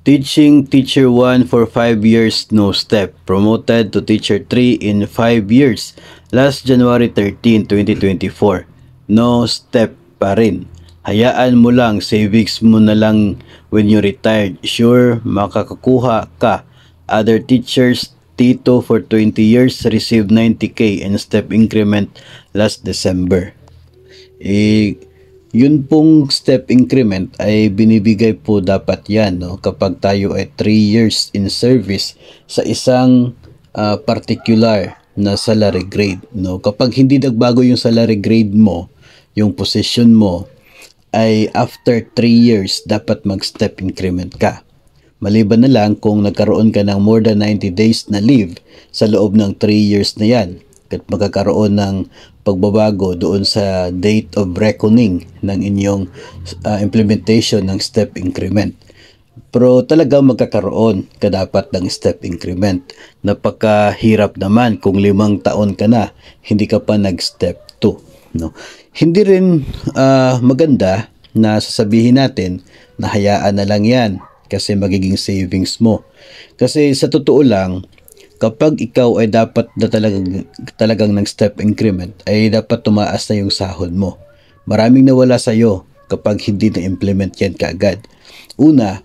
Teaching Teacher 1 for 5 years, no step. Promoted to Teacher 3 in 5 years. Last January 13, 2024. No step pa rin. Hayaan mo lang, savings mo na lang when you retired. Sure, makakakuha ka. Other teachers, Tito for 20 years, received 90K and step increment last December. Yun pong step increment ay binibigay po dapat yan, no? Kapag tayo ay 3 years in service sa isang particular na salary grade, no? Kapag hindi nagbago yung salary grade mo, yung position mo, ay after 3 years dapat mag-step increment ka. Maliban na lang kung nagkaroon ka ng more than 90 days na leave sa loob ng 3 years na yan at magkakaroon ng pagbabago doon sa date of reckoning ng inyong implementation ng step increment. Pero talagang magkakaroon ka dapat ng step increment. Napakahirap naman kung 5 taon ka na, hindi ka pa nag-step 2. No? Hindi rin maganda na sasabihin natin na hayaan na lang yan kasi magiging savings mo. Kasi sa totoo lang, kapag ikaw ay dapat na talagang ng step increment, ay dapat tumaas na yung sahod mo. Maraming nawala sa'yo kapag hindi na-implement yan kaagad. Una,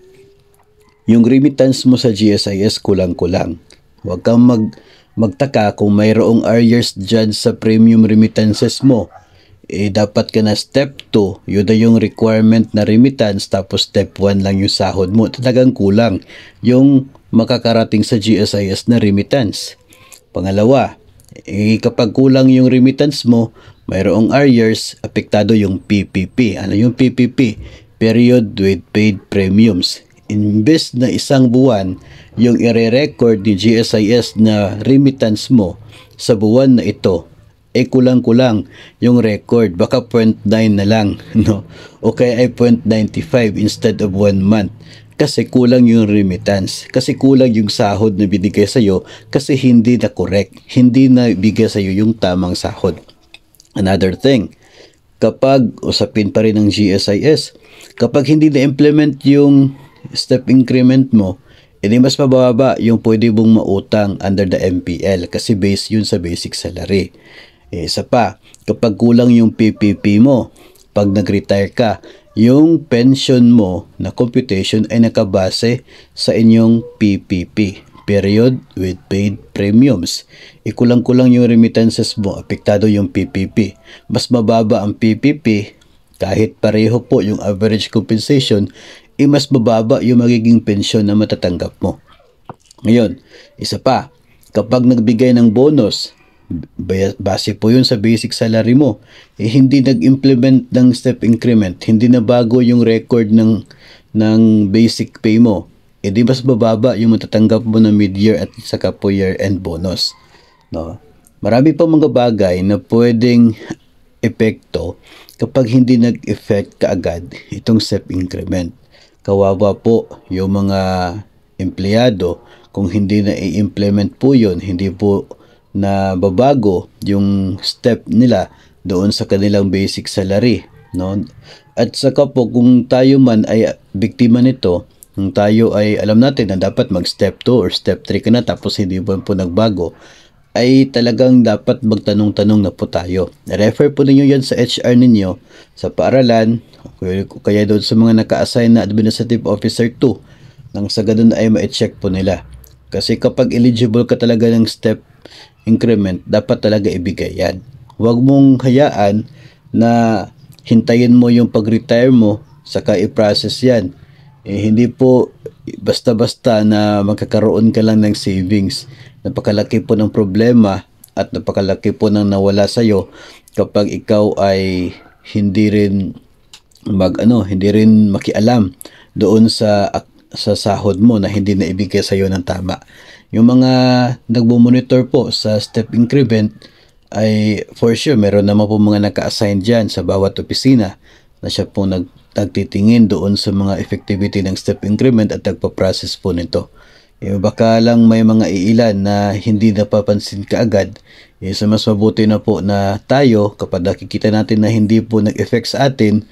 yung remittance mo sa GSIS kulang-kulang. Huwag kang magtaka kung mayroong arrears dyan sa premium remittances mo. Dapat ka na step 2, yun na yung requirement na remittance, tapos step 1 lang yung sahod mo. Talagang kulang yung makakarating sa GSIS na remittance. Pangalawa, kapag kulang yung remittance mo, mayroong arrears, apektado yung PPP. Ano yung PPP? Period with paid premiums. Imbes na 1 buwan yung ire-record ni GSIS na remittance mo sa buwan na ito, kulang-kulang yung record. Baka 0.9 na lang, no? O kaya ay 0.95 instead of 1 month. Kasi kulang yung remittance. Kasi kulang yung sahod na binigay sa'yo kasi hindi na correct. Hindi na bigay sa'yo yung tamang sahod. Another thing, kapag usapin pa rin ng GSIS, kapag hindi na-implement yung step increment mo, edi mas mababa yung pwede mong mautang under the MPL kasi base yun sa basic salary. Isa pa, kapag kulang yung PPP mo, pag nag-retire ka, yung pension mo na computation ay nakabase sa inyong PPP, period with paid premiums. Kulang-kulang yung remittances mo, apektado yung PPP. Mas mababa ang PPP, kahit pareho po yung average compensation, mas mababa yung magiging pensyon na matatanggap mo. Ngayon, isa pa, kapag nagbigay ng bonus, base po yun sa basic salary mo, hindi nag-implement ng step increment, hindi na bago yung record ng basic pay mo, di mas bababa yung matatanggap mo na mid-year at saka po year-end bonus. No? Marami pa mga bagay na pwedeng epekto kapag hindi nag-effect kaagad itong step increment. Kawawa po yung mga empleyado kung hindi na i-implement po yun, hindi po na babago yung step nila doon sa kanilang basic salary, no? At saka po kung tayo man ay biktima nito, kung tayo ay alam natin na dapat mag step 2 or step 3 ka na tapos hindi po nagbago, ay talagang dapat magtanong-tanong na po tayo. Refer po ninyo yan sa HR ninyo, sa paaralan, kaya doon sa mga naka-assign na administrative officer 2, nang sa ganun ay ma-check po nila. Kasi kapag eligible ka talaga ng step increment, dapat talaga ibigay yan. Huwag mong hayaan na hintayin mo yung pag-retire mo saka i-process yan. Hindi po basta-basta na magkakaroon ka lang ng savings. Napakalaki po ng problema at napakalaki po ng nawala sa'yo kapag ikaw ay hindi rin hindi rin makialam doon sa sahod mo na hindi na ibigay sa'yo ng tama. Yung mga nagmo-monitor po sa step increment ay for sure meron naman po mga naka-assign dyan sa bawat opisina na siya po nagtitingin doon sa mga effectivity ng step increment at nagpa-process po nito. Baka lang may mga iilan na hindi napapansin kaagad. So mas mabuti na po na tayo kapag nakikita natin na hindi po nag-effect sa atin,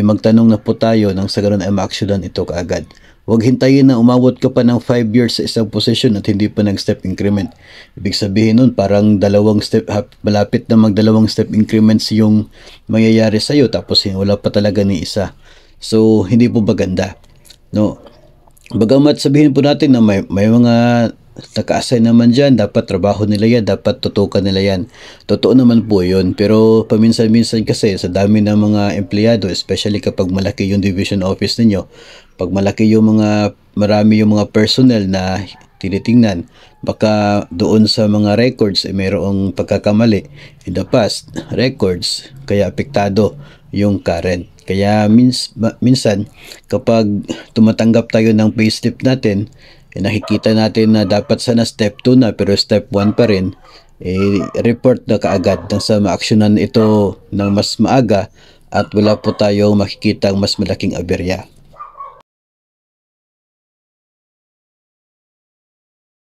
magtanong na po tayo nang sa ganun ay ma-actionan ito kaagad. Huwag hintayin na umabot ka pa ng 5 years sa isang posisyon at hindi pa nag-step increment. Ibig sabihin nun, parang malapit na magdalawang step increments yung mangyayari sa'yo tapos wala pa talaga ni isa. So, hindi po maganda. No? Bagamat sabihin po natin na may mga naka-assign naman dyan, dapat trabaho nila yan, dapat tutukan nila yan. Totoo naman po yun, pero paminsan-minsan kasi sa dami ng mga empleyado, especially kapag malaki yung division office ninyo, pag marami yung mga personnel na tinitingnan, baka doon sa mga records mayroong pagkakamali in the past records, kaya apektado yung current. Kaya minsan kapag tumatanggap tayo ng payslip natin, nakikita natin na dapat sana step 2 na pero step 1 pa rin, report na kaagad nang sa maaksyonan ito ng mas maaga at wala po tayong makikita mas malaking aberya.